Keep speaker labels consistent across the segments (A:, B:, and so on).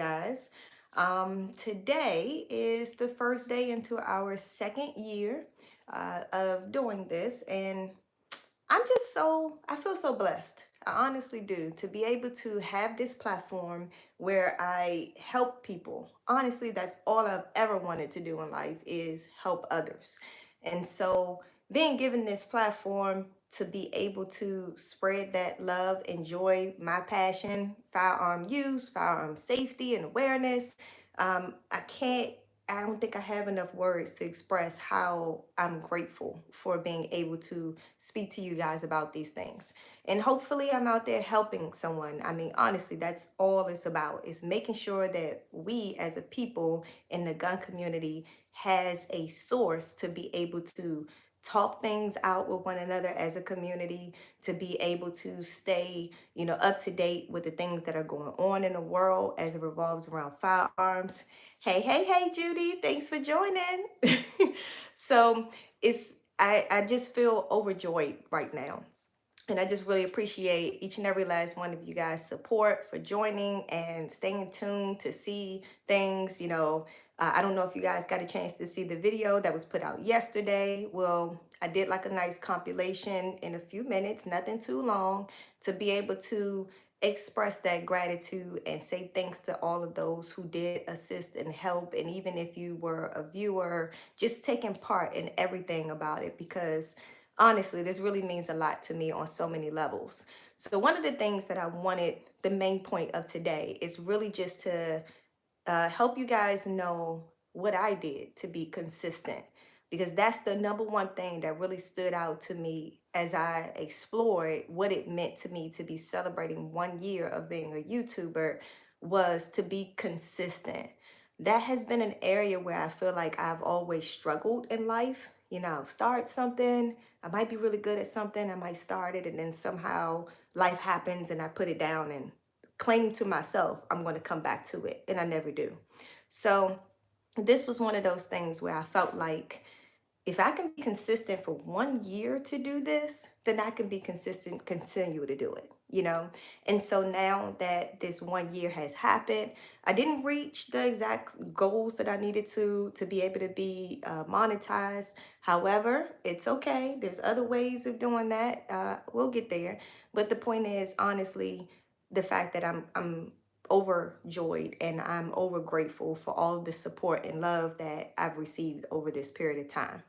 A: guys. Today is the first day into our second year of doing this, and I feel so blessed. I honestly do to be able to have this platform where I help people. Honestly, that's all I've ever wanted to do in life is help others. And so being given this platform to be able to spread that love, enjoy my passion, firearm use, firearm safety and awareness. I can't I don't think I have enough words to express how I'm grateful for being able to speak to you guys about these things. And hopefully I'm out there helping someone. I mean, honestly, that's all it's about is making sure that we as a people in the gun community has a source to be able to talk things out with one another as a community, to be able to stay, up to date with the things that are going on in the world as it revolves around firearms. Hey, hey, hey, Judy, thanks for joining. So I just feel overjoyed right now. And I just really appreciate each and every last one of you guys' support for joining and staying tuned to see things. I don't know if you guys got a chance to see the video that was put out yesterday. Well, I did like a nice compilation in a few minutes, nothing too long, to be able to express that gratitude and say thanks to all of those who did assist and help. And even if you were a viewer, just taking part in everything about it, because honestly, this really means a lot to me on so many levels. So one of the things that I wanted, the main point of today, is really just to help you guys know what I did to be consistent, because that's the number one thing that really stood out to me as I explored what it meant to me to be celebrating 1 year of being a YouTuber, was to be consistent. That has been an area where I feel like I've always struggled in life. I'll start something, I might be really good at something, I might start it, and then somehow life happens and I put it down and claim to myself I'm going to come back to it, and I never do. So this was one of those things where I felt like if I can be consistent for 1 year to do this, then I can be consistent, continue to do it. And so now that this 1 year has happened, I didn't reach the exact goals that I needed to be able to be monetized. However, it's okay. There's other ways of doing that. We'll get there. But the point is, honestly, the fact that I'm overjoyed and I'm over grateful for all of the support and love that I've received over this period of time.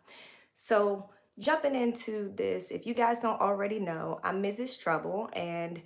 A: So, jumping into this, if you guys don't already know, I'm Mrs. Trouble, and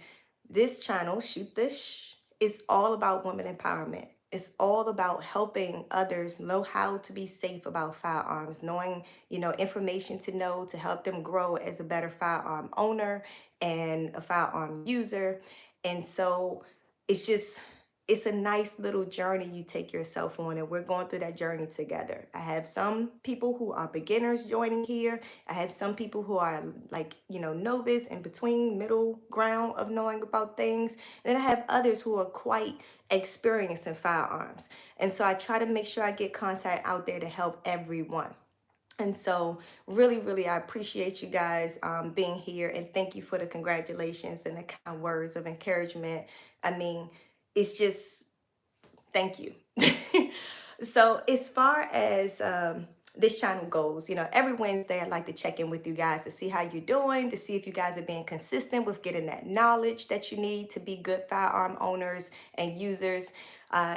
A: this channel, Shoot This, is all about women empowerment. It's all about helping others know how to be safe about firearms, knowing, information to know to help them grow as a better firearm owner and a firearm user. And so it's just it's a nice little journey you take yourself on, and we're going through that journey together. I have some people who are beginners joining here. I have some people who are like, novice in between middle ground of knowing about things. And then I have others who are quite experienced in firearms. And so I try to make sure I get content out there to help everyone. And so really, really, I appreciate you guys being here, and thank you for the congratulations and the kind words of encouragement. I mean, it's just thank you. So as far as this channel goes, every Wednesday I like to check in with you guys to see how you're doing, to see if you guys are being consistent with getting that knowledge that you need to be good firearm owners and users.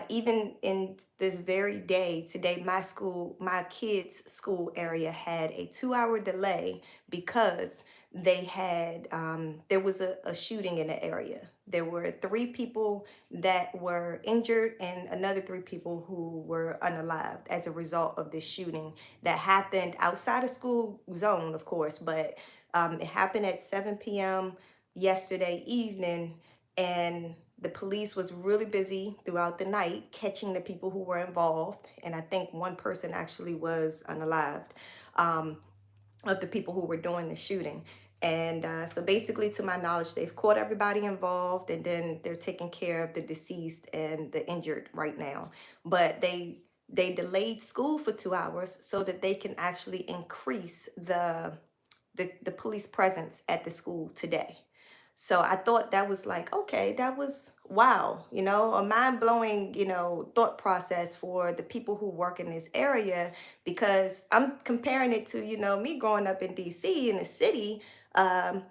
A: Even in this very day, today, my kids' school area had a 2 hour delay because there was a shooting in the area. There were 3 people that were injured and another 3 people who were unalived as a result of this shooting that happened outside of school zone, of course, but it happened at 7 p.m. yesterday evening, and the police was really busy throughout the night catching the people who were involved, and I think one person actually was unalived. Of the people who were doing the shooting. And so basically, to my knowledge, they've caught everybody involved, and then they're taking care of the deceased and the injured right now. But they delayed school for 2 hours so that they can actually increase the police presence at the school today. So I thought that was like, okay, that was wow, a mind-blowing, thought process for the people who work in this area, because I'm comparing it to, me growing up in DC in the city. Um,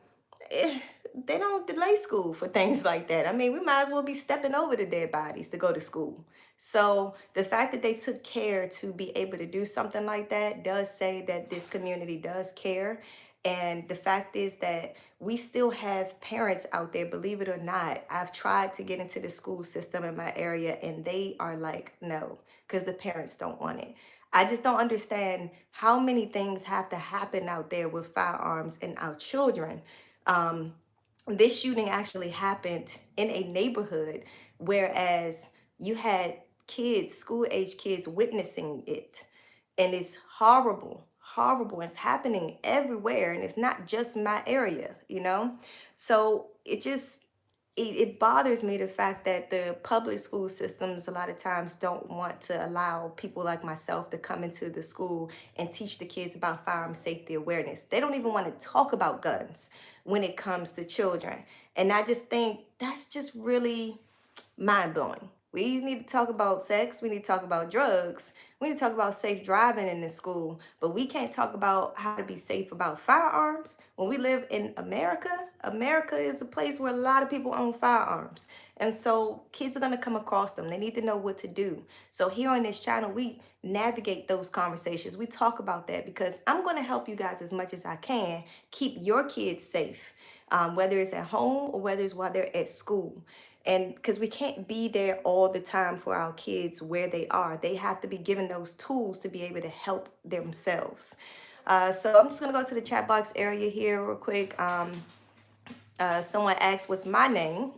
A: eh, they don't delay school for things like that. I mean, we might as well be stepping over the dead bodies to go to school. So the fact that they took care to be able to do something like that does say that this community does care. And the fact is that we still have parents out there, believe it or not. I've tried to get into the school system in my area, and they are like, no, because the parents don't want it. I just don't understand how many things have to happen out there with firearms and our children. Um, this shooting actually happened in a neighborhood, whereas you had kids, school age kids, witnessing it. And it's horrible, horrible. It's happening everywhere, and it's not just my area. So it bothers me, the fact that the public school systems a lot of times don't want to allow people like myself to come into the school and teach the kids about firearm safety awareness. They don't even want to talk about guns when it comes to children. And I just think that's just really mind blowing. We need to talk about sex. We need to talk about drugs. We need to talk about safe driving in the school. But we can't talk about how to be safe about firearms. When we live in America, America is a place where a lot of people own firearms. And so kids are going to come across them. They need to know what to do. So here on this channel, we navigate those conversations. We talk about that because I'm going to help you guys as much as I can keep your kids safe, whether it's at home or whether it's while they're at school. And because we can't be there all the time for our kids where they are, they have to be given those tools to be able to help themselves. So I'm just going to go to the chat box area here real quick. Someone asked, what's my name?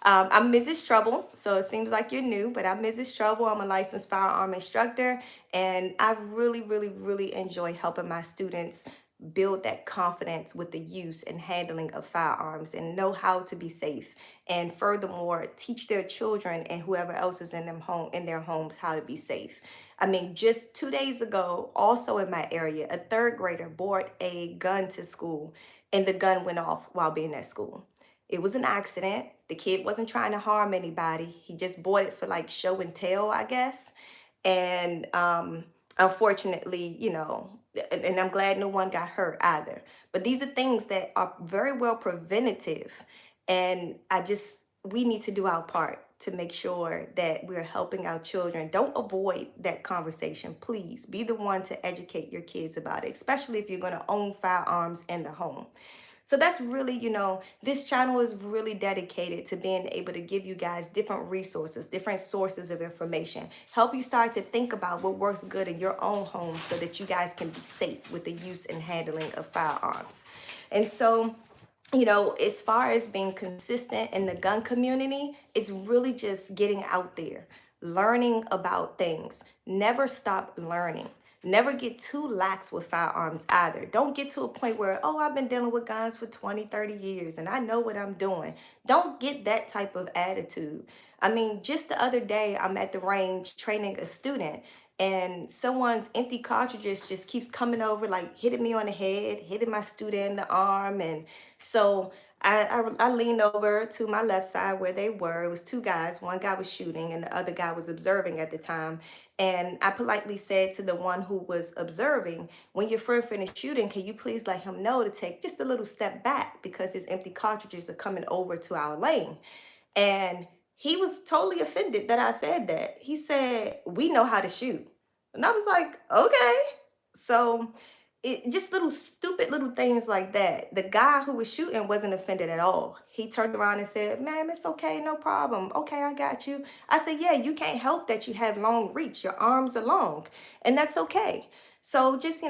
A: I'm Mrs. Trouble, so it seems like you're new, but I'm Mrs. Trouble. I'm a licensed firearm instructor, and I really, really, really enjoy helping my students build that confidence with the use and handling of firearms and know how to be safe. And furthermore, teach their children and whoever else is in their homes how to be safe. I mean, just 2 days ago, also in my area, a third grader brought a gun to school, and the gun went off while being at school. It was an accident. The kid wasn't trying to harm anybody. He just bought it for like show and tell, I guess. And unfortunately, and I'm glad no one got hurt either. But these are things that are very well preventative. And we need to do our part to make sure that we're helping our children. Don't avoid that conversation. Please be the one to educate your kids about it, especially if you're going to own firearms in the home. So that's really, this channel is really dedicated to being able to give you guys different resources, different sources of information, help you start to think about what works good in your own home so that you guys can be safe with the use and handling of firearms. And so, as far as being consistent in the gun community, it's really just getting out there, learning about things. Never stop learning. Never get too lax with firearms either. Don't get to a point where, oh, I've been dealing with guns for 20, 30 years and I know what I'm doing. Don't get that type of attitude. I mean, just the other day, I'm at the range training a student, and someone's empty cartridges just keeps coming over, like hitting me on the head, hitting my student in the arm. And so I leaned over to my left side where they were. It was two guys. One guy was shooting and the other guy was observing at the time. And I politely said to the one who was observing, when your friend finished shooting, can you please let him know to take just a little step back because his empty cartridges are coming over to our lane. And he was totally offended that I said that. He said, we know how to shoot. And I was like, okay. So just little stupid little things like that. The guy who was shooting wasn't offended at all. He turned around and said, ma'am, it's okay, no problem. Okay, I got you. I said, yeah, you can't help that you have long reach. Your arms are long, and that's okay. So just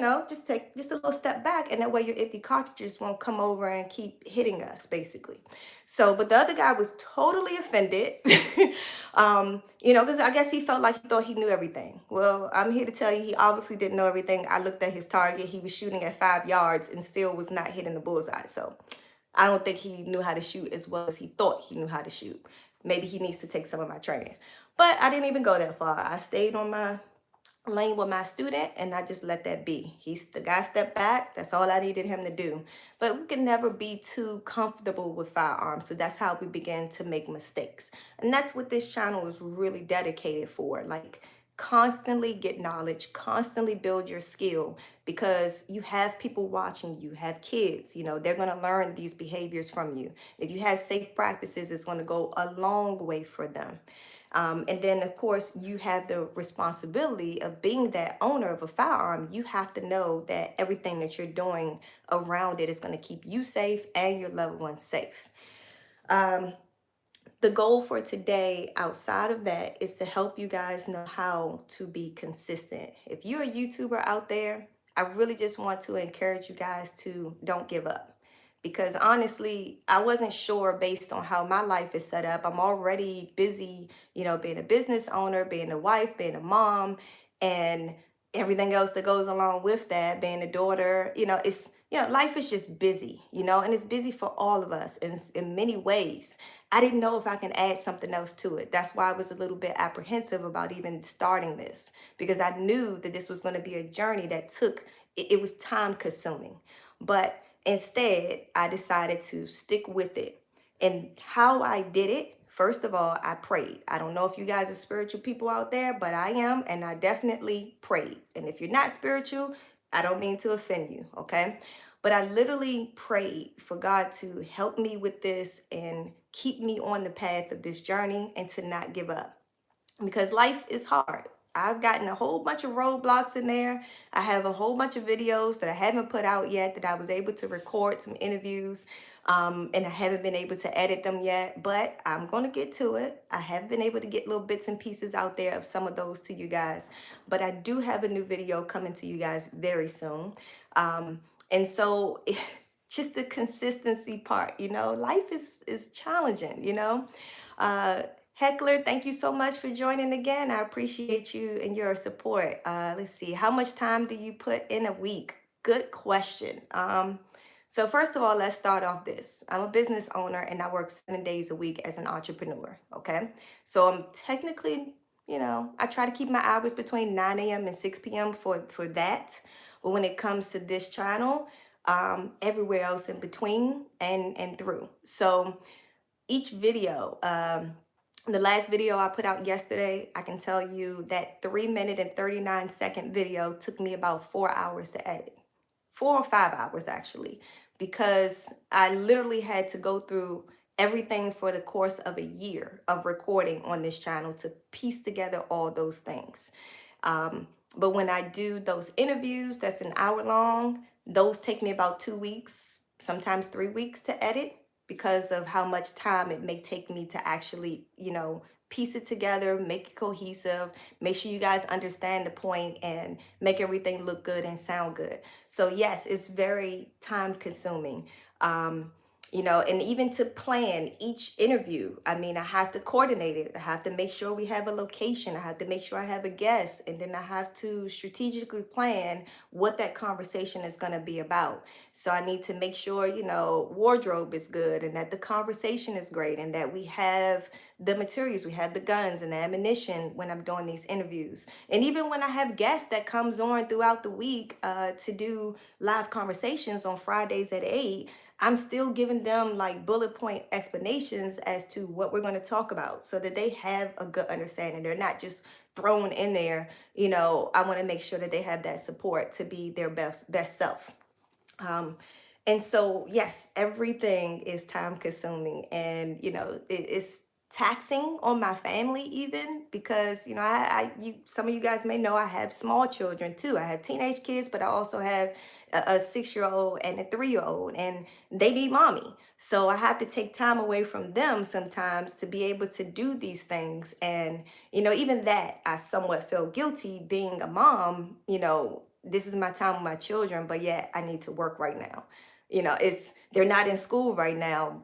A: take just a little step back, and that way your empty cartridges won't come over and keep hitting us, basically. So, but the other guy was totally offended, because I guess he felt like he thought he knew everything. Well, I'm here to tell you, he obviously didn't know everything. I looked at his target. He was shooting at 5 yards and still was not hitting the bullseye. So I don't think he knew how to shoot as well as he thought he knew how to shoot. Maybe he needs to take some of my training. But I didn't even go that far. I stayed on my lane with my student, and I just let that be. He's the guy stepped back. That's all I needed him to do. But we can never be too comfortable with firearms. So that's how we begin to make mistakes. And that's what this channel is really dedicated for. Like, constantly get knowledge, constantly build your skill, because you have people watching, you have kids, they're going to learn these behaviors from you. If you have safe practices, it's going to go a long way for them. And then, of course, you have the responsibility of being that owner of a firearm. You have to know that everything that you're doing around it is going to keep you safe and your loved ones safe. Um, the goal for today, outside of that, is to help you guys know how to be consistent. If you're a YouTuber out there, I really just want to encourage you guys to don't give up. Because honestly, I wasn't sure based on how my life is set up. I'm already busy, being a business owner, being a wife, being a mom, and everything else that goes along with that, being a daughter. Life is just busy, and it's busy for all of us in many ways. I didn't know if I can add something else to it. That's why I was a little bit apprehensive about even starting this, because I knew that this was going to be a journey that it was time consuming. But instead, I decided to stick with it. And how I did it, first of all, I prayed. I don't know if you guys are spiritual people out there, but I am, and I definitely prayed. And if you're not spiritual, I don't mean to offend you, okay? But I literally prayed for God to help me with this and keep me on the path of this journey and to not give up, because life is hard. I've gotten a whole bunch of roadblocks in there. I have a whole bunch of videos that I haven't put out yet that I was able to record some interviews, and I haven't been able to edit them yet, but I'm going to get to it. I have been able to get little bits and pieces out there of some of those to you guys, but I do have a new video coming to you guys very soon. And so just the consistency part, life is challenging, uh, Heckler, thank you so much for joining again. I appreciate you and your support. Let's see, how much time do you put in a week? Good question. So first of all, let's start off this. I'm a business owner and I work 7 days a week as an entrepreneur. Okay. So I'm technically, I try to keep my hours between 9 a.m. and 6 p.m. for that. But when it comes to this channel, everywhere else in between and through. So each video, the last video I put out yesterday, I can tell you that 3 minute and 39-second video took me about 4 hours to edit. 4 or 5 hours actually, because I literally had to go through everything for the course of a year of recording on this channel to piece together all those things. But when I do those interviews, that's an hour long, those take me about 2 weeks, sometimes 3 weeks to edit, because of how much time it may take me to actually, piece it together, make it cohesive, make sure you guys understand the point, and make everything look good and sound good. So yes, it's very time consuming. And even to plan each interview, I mean, I have to coordinate it. I have to make sure we have a location. I have to make sure I have a guest. And then I have to strategically plan what that conversation is going to be about. So I need to make sure, wardrobe is good and that the conversation is great and that we have the materials, we have the guns and the ammunition when I'm doing these interviews. And even when I have guests that comes on throughout the week to do live conversations on Fridays at 8, I'm still giving them like bullet point explanations as to what we're going to talk about so that they have a good understanding. They're not just thrown in there. I want to make sure that they have that support to be their best self. And so, yes, everything is time consuming, and, it's taxing on my family even, because, some of you guys may know I have small children too. I have teenage kids, but I also have a 6-year-old and a 3-year-old, and they need mommy. So I have to take time away from them sometimes to be able to do these things. And, even that, I somewhat feel guilty being a mom. This is my time with my children, but yet I need to work right now. They're not in school right now,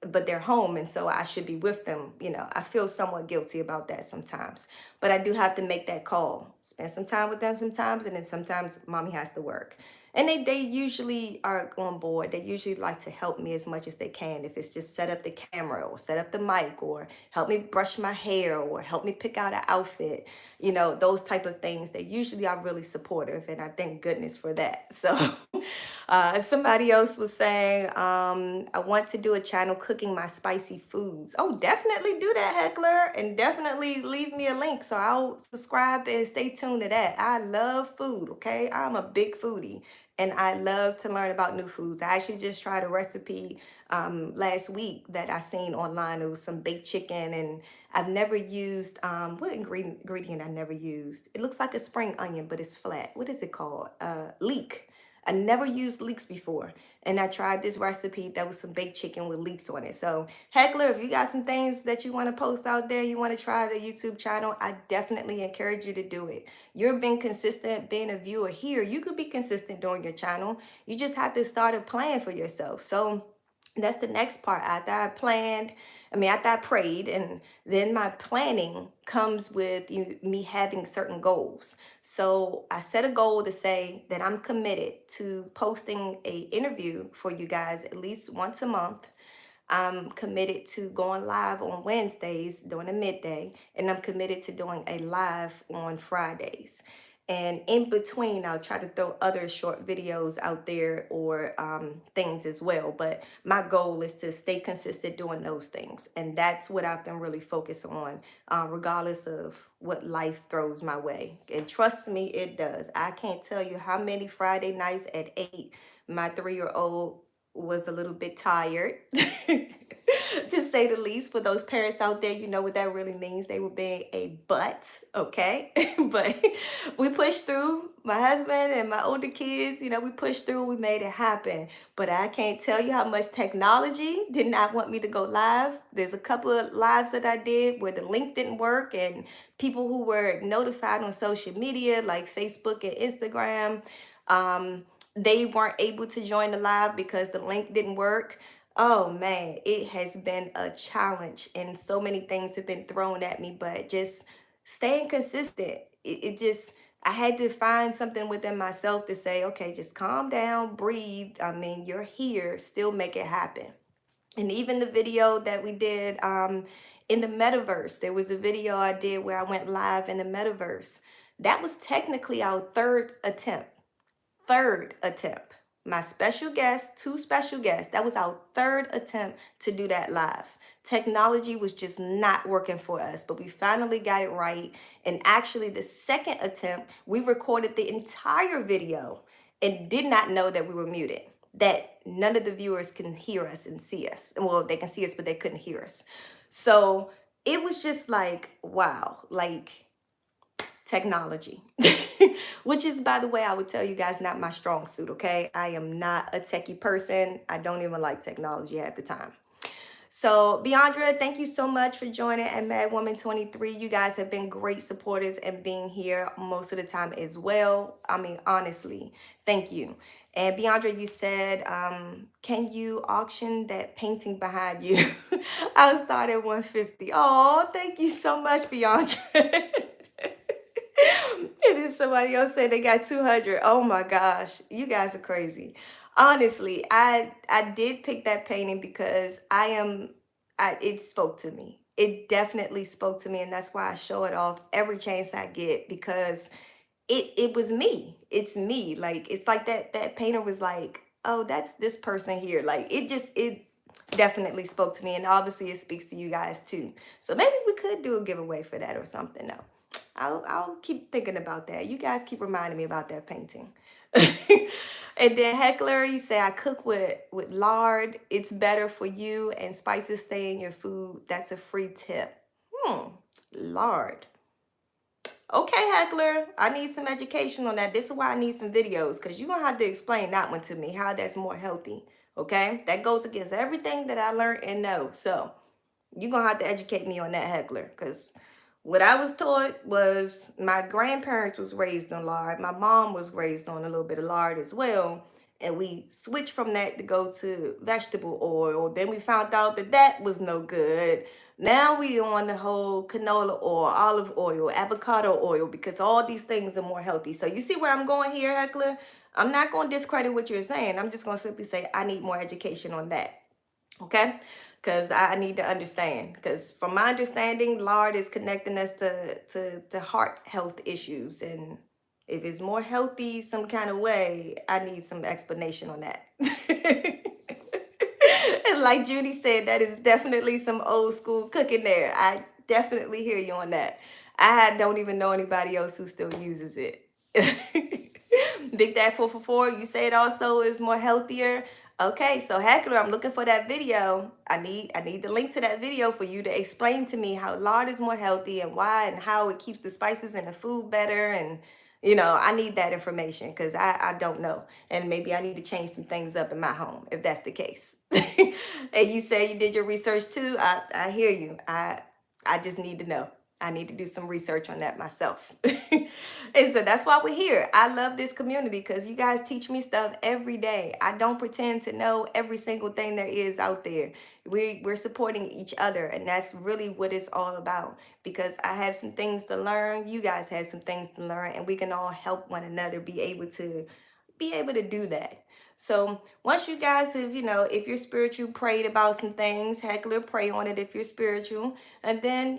A: but they're home, and so I should be with them. I feel somewhat guilty about that sometimes, but I do have to make that call, spend some time with them sometimes, and then sometimes mommy has to work. And they usually are on board. They usually like to help me as much as they can. If it's just set up the camera or set up the mic or help me brush my hair or help me pick out an outfit, those type of things, they usually are really supportive. And I thank goodness for that. So somebody else was saying, I want to do a channel cooking my spicy foods. Oh, definitely do that, Heckler, and definitely leave me a link so I'll subscribe and stay tuned to that. I love food, okay? I'm a big foodie and I love to learn about new foods. I actually just tried a recipe last week that I seen online. It was some baked chicken, and I've never used what ingredient I never used. It looks like a spring onion, but it's flat. What is it called? Leek. I never used leeks before. And I tried this recipe that was some baked chicken with leeks on it. So, Heckler, if you got some things that you want to post out there, you want to try the YouTube channel, I definitely encourage you to do it. You're being consistent, being a viewer here. You could be consistent doing your channel. You just have to start a plan for yourself. So, that's the next part. After I prayed, and then my planning comes with me having certain goals. So I set a goal to say that I'm committed to posting a interview for you guys at least once a month. I'm committed to going live on Wednesdays during the midday, and I'm committed to doing a live on Fridays. And in between, I'll try to throw other short videos out there or things as well. But my goal is to stay consistent doing those things. And that's what I've been really focused on, regardless of what life throws my way. And trust me, it does. I can't tell you how many Friday nights at 8 my 3-year-old was a little bit tired, to say the least. For those parents out there, you know what that really means. They were being a butt, okay? But we pushed through. My husband and my older kids, we pushed through. We made it happen. But I can't tell you how much technology did not want me to go live. There's a couple of lives that I did where the link didn't work, and people who were notified on social media like Facebook and Instagram, they weren't able to join the live because the link didn't work. Oh man, it has been a challenge, and so many things have been thrown at me, but just staying consistent. It just, I had to find something within myself to say, okay, just calm down, breathe. I mean, you're here, still make it happen. And even the video that we did in the metaverse, there was a video I did where I went live in the metaverse. That was technically our third attempt. My special guest, two special guests, that was our third attempt to do that live. Technology was just not working for us, but we finally got it right. And actually, the second attempt, we recorded the entire video and did not know that we were muted, that none of the viewers can hear us and see us. Well, they can see us, but they couldn't hear us. So it was just like, wow, like technology. Which is, by the way, I would tell you guys, not my strong suit, okay? I am not a techie person. I don't even like technology half the time. So, Beyondra, thank you so much for joining at Mad Woman 23. You guys have been great supporters and being here most of the time as well. I mean, honestly, thank you. And Beyondra, you said, can you auction that painting behind you? I'll start at 150. Oh, thank you so much, Beyondra. And then somebody else said they got 200. Oh my gosh, you guys are crazy. Honestly, I did pick that painting because it spoke to me. It definitely spoke to me, and that's why I show it off every chance I get, because it was me. It's me. Like, it's like that painter was like, "Oh, that's this person here." Like, it definitely spoke to me, and obviously it speaks to you guys too. So maybe we could do a giveaway for that or something. No. I'll keep thinking about that. You guys keep reminding me about that painting. And then Heckler, you say I cook with lard. It's better for you, and spices stay in your food. That's a free tip. Lard. Okay, Heckler, I need some education on that. This is why I need some videos, because you're gonna have to explain that one to me, how that's more healthy. Okay, that goes against everything that I learned and know. So you're gonna have to educate me on that, Heckler, because what I was taught was my grandparents was raised on lard. My mom was raised on a little bit of lard as well. And we switched from that to go to vegetable oil. Then we found out that that was no good. Now we on the whole canola oil, olive oil, avocado oil, because all these things are more healthy. So you see where I'm going here, Heckler? I'm not going to discredit what you're saying. I'm just going to simply say I need more education on that. Okay, because I need to understand, because from my understanding, lard is connecting us to heart health issues, and if it's more healthy some kind of way, I need some explanation on that. And like Judy said, that is definitely some old school cooking there. I definitely hear you on that. I don't even know anybody else who still uses it. Big Dad 444, you say it also is more healthier. Okay, so Heckler, I'm looking for that video. I need the link to that video for you to explain to me how lard is more healthy and why and how it keeps the spices in the food better. And I need that information because I don't know. And maybe I need to change some things up in my home if that's the case. And you say you did your research too. I hear you. I just need to know. I need to do some research on that myself. And so that's why we're here. I love this community because you guys teach me stuff every day. I don't pretend to know every single thing there is out there. We're supporting each other, and that's really what it's all about. Because I have some things to learn, you guys have some things to learn, and we can all help one another be able to do that. So once you guys have, if you're spiritual, prayed about some things, heckler, pray on it if you're spiritual, and then,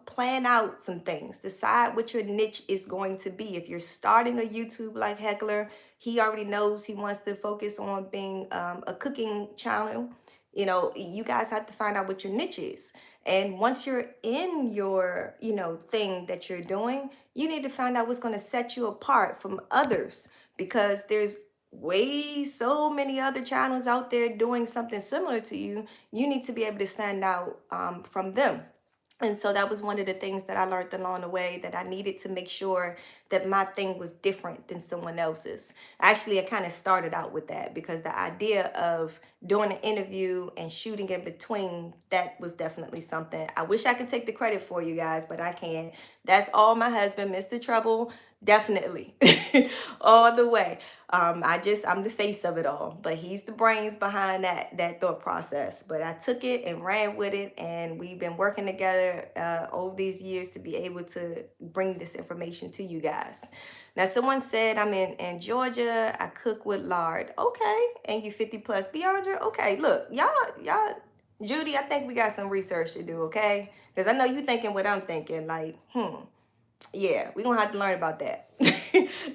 A: plan out some things. Decide what your niche is going to be. If you're starting a YouTube like Heckler, he already knows he wants to focus on being a cooking channel. You guys have to find out what your niche is. And once you're in your, thing that you're doing, you need to find out what's going to set you apart from others, because there's way so many other channels out there doing something similar to you. You need to be able to stand out from them. And so that was one of the things that I learned along the way, that I needed to make sure that my thing was different than someone else's. Actually, I kind of started out with that because the idea of doing an interview and shooting in between, that was definitely something. I wish I could take the credit for, you guys, but I can't. That's all my husband, Mr. Trouble, definitely. All the way. I'm the face of it all, but he's the brains behind that thought process. But I took it and ran with it, and we've been working together over these years to be able to bring this information to you guys. Now, someone said I'm in Georgia. I cook with lard. Okay, and you 50 plus, Beyondra. Okay, look, y'all. Judy, I think we got some research to do. Okay, because I know you thinking what I'm thinking. Like, yeah, we're gonna have to learn about that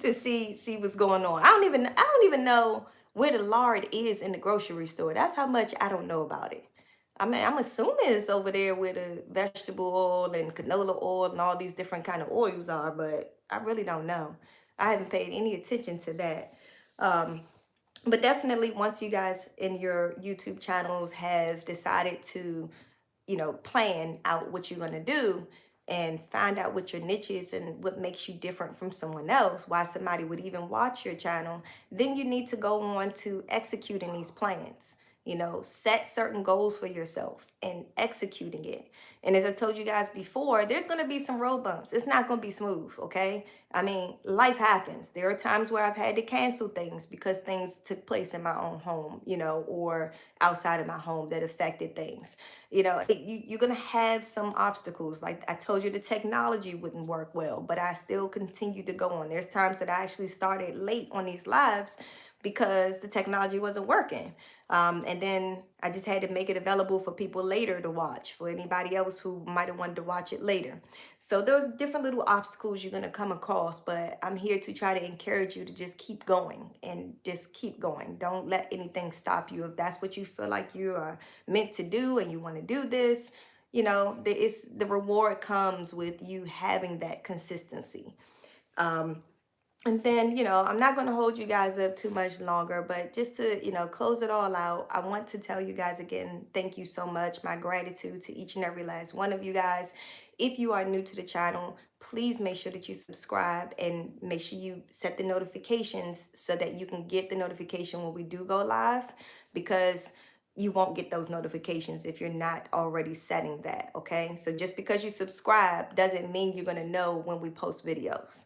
A: to see what's going on. I don't even know where the lard is in the grocery store. That's how much I don't know about it. I mean, I'm assuming it's over there where the vegetable oil and canola oil and all these different kind of oils are, but I really don't know. I haven't paid any attention to that. Um, but definitely, once you guys in your YouTube channels have decided to, plan out what you're going to do and find out what your niche is and what makes you different from someone else, why somebody would even watch your channel, then you need to go on to executing these plans. Set certain goals for yourself and executing it. And as I told you guys before, there's going to be some road bumps. It's not going to be smooth, okay? I mean, life happens. There are times where I've had to cancel things because things took place in my own home, or outside of my home that affected things. You're going to have some obstacles. Like I told you, the technology wouldn't work well, but I still continue to go on. There's times that I actually started late on these lives because the technology wasn't working. And then I just had to make it available for people later to watch, for anybody else who might have wanted to watch it later. So there's different little obstacles you're going to come across, but I'm here to try to encourage you to just keep going and just keep going. Don't let anything stop you. If that's what you feel like you are meant to do and you want to do this, the reward comes with you having that consistency. And then, I'm not going to hold you guys up too much longer, but just to, close it all out, I want to tell you guys again, thank you so much. My gratitude to each and every last one of you guys. If you are new to the channel, please make sure that you subscribe and make sure you set the notifications so that you can get the notification when we do go live, because you won't get those notifications if you're not already setting that, okay? So just because you subscribe doesn't mean you're going to know when we post videos.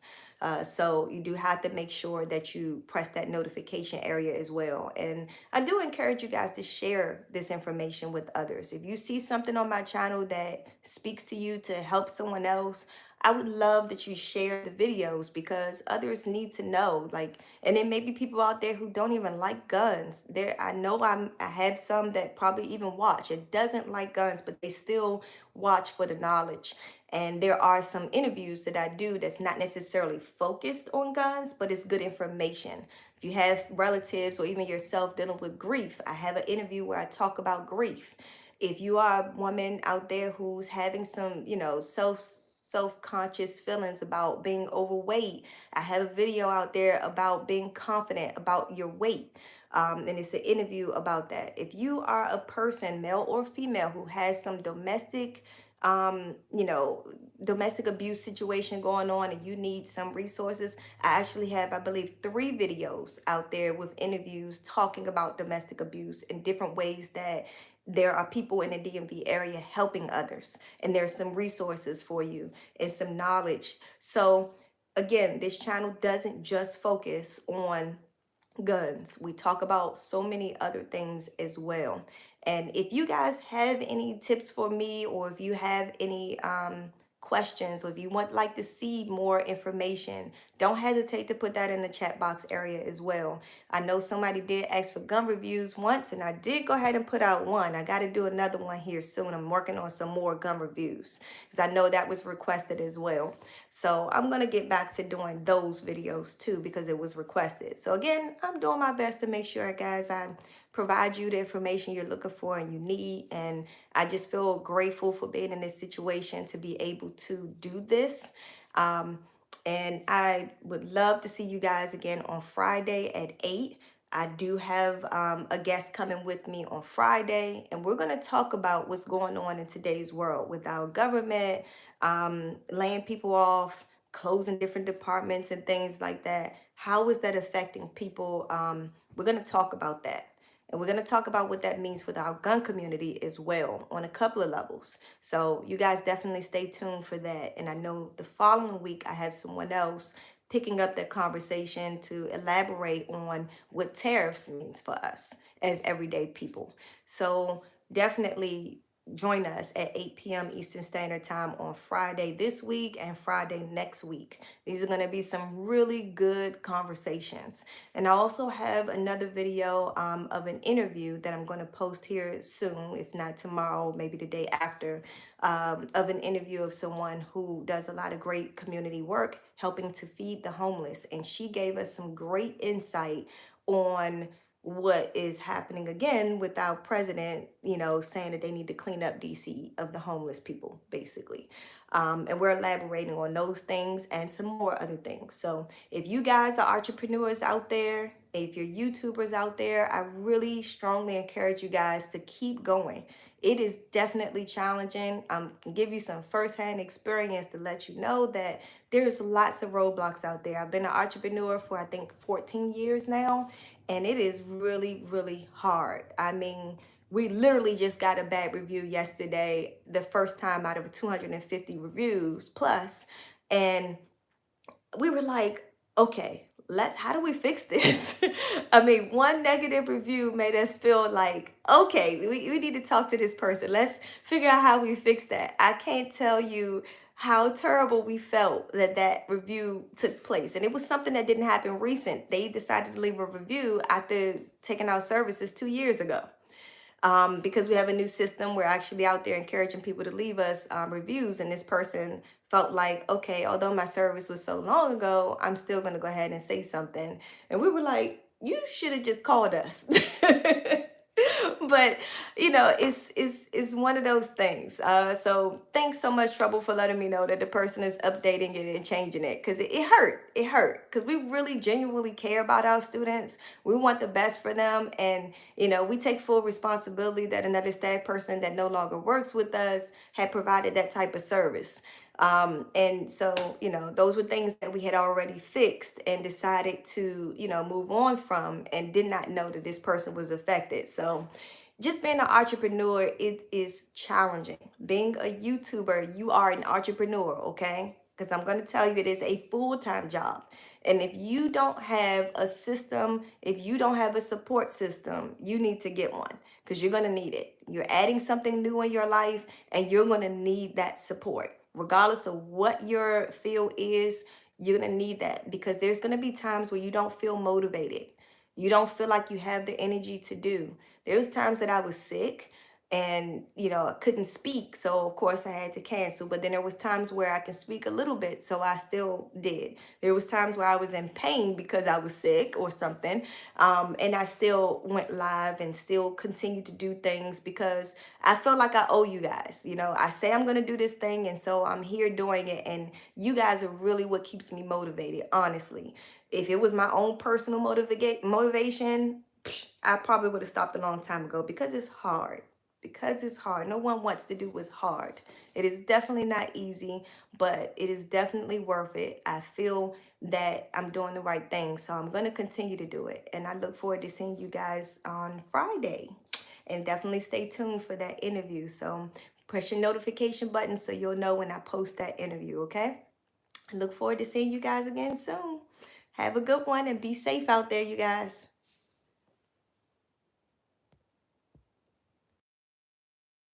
A: So you do have to make sure that you press that notification area as well. And I do encourage you guys to share this information with others. If you see something on my channel that speaks to you to help someone else, I would love that you share the videos because others need to know. Like, and then maybe people out there who don't even like guns. I know I have some that probably even watch. It doesn't like guns, but they still watch for the knowledge. And there are some interviews that I do that's not necessarily focused on guns, but it's good information. If you have relatives or even yourself dealing with grief, I have an interview where I talk about grief. If you are a woman out there who's having some, self-conscious feelings about being overweight, I have a video out there about being confident about your weight. And it's an interview about that. If you are a person, male or female, who has some um, you know, domestic abuse situation going on and you need some resources, I actually have, I believe, 3 videos out there with interviews talking about domestic abuse in different ways that there are people in the DMV area helping others. And there's some resources for you and some knowledge. So again, this channel doesn't just focus on guns. We talk about so many other things as well. And if you guys have any tips for me, or if you have any questions, or if you want like to see more information, don't hesitate to put that in the chat box area as well. I know somebody did ask for gun reviews once, and I did go ahead and put out one. I got to do another one here soon. I'm working on some more gun reviews because I know that was requested as well. So I'm going to get back to doing those videos too because it was requested. So again, I'm doing my best to make sure, guys, I provide you the information you're looking for and you need. And I just feel grateful for being in this situation to be able to do this. Um, and I would love to see you guys again on Friday at 8. I do have a guest coming with me on Friday, and we're going to talk about what's going on in today's world with our government, laying people off, closing different departments and things like that. How is that affecting people? We're going to talk about that. And we're going to talk about what that means for our gun community as well on a couple of levels. So you guys definitely stay tuned for that. And I know the following week I have someone else picking up that conversation to elaborate on what tariffs means for us as everyday people. So definitely join us at 8 p.m. Eastern Standard Time on Friday this week and Friday next week. These are going to be some really good conversations. And I also have another video of an interview that I'm going to post here soon, if not tomorrow, maybe the day after, of an interview of someone who does a lot of great community work helping to feed the homeless. And she gave us some great insight on what is happening again with our president, saying that they need to clean up DC of the homeless people, basically. And we're elaborating on those things and some more other things. So if you guys are entrepreneurs out there, if you're YouTubers out there, I really strongly encourage you guys to keep going. It is definitely challenging. I can give you some firsthand experience to let you know that there's lots of roadblocks out there. I've been an entrepreneur for, I think, 14 years now, and it is really, really hard. I mean, we literally just got a bad review yesterday, the first time out of 250 reviews plus. And we were like, okay, how do we fix this? I mean, one negative review made us feel like, okay, we need to talk to this person. Let's figure out how we fix that. I can't tell you how terrible we felt that review took place. And it was something that didn't happen recent. They decided to leave a review after taking out services 2 years ago. Because we have a new system, we're actually out there encouraging people to leave us reviews. And this person felt like, okay, although my service was so long ago, I'm still going to go ahead and say something. And we were like, you should have just called us. But it's one of those things. So thanks so much, Trouble, for letting me know that the person is updating it and changing it, because it hurt because we really genuinely care about our students. We want the best for them, and we take full responsibility that another staff person that no longer works with us had provided that type of service. And so, those were things that we had already fixed and decided to, move on from, and did not know that this person was affected. So just being an entrepreneur, it is challenging. Being a YouTuber, you are an entrepreneur, okay? because I'm going to tell you it is a full-time job. And if you don't have a system, if you don't have a support system, you need to get one because you're going to need it. You're adding something new in your life and you're going to need that support. Regardless of what your field is, you're going to need that because there's going to be times where you don't feel motivated. You don't feel like you have the energy to do. There was times that I was sick and I couldn't speak, so of course I had to cancel. But then there was times where I can speak a little bit, so I still did. There was times where I was in pain because I was sick or something, and I still went live and still continued to do things because I felt like I owe you guys. I say I'm going to do this thing, and so I'm here doing it, and you guys are really what keeps me motivated, honestly. If it was my own personal motivation, I probably would have stopped a long time ago because it's hard. Because it's hard. No one wants to do what's hard. It is definitely not easy, but it is definitely worth it. I feel that I'm doing the right thing, so I'm going to continue to do it. And I look forward to seeing you guys on Friday. And definitely stay tuned for that interview. So press your notification button so you'll know when I post that interview, okay? I look forward to seeing you guys again soon. Have a good one and be safe out there, you guys.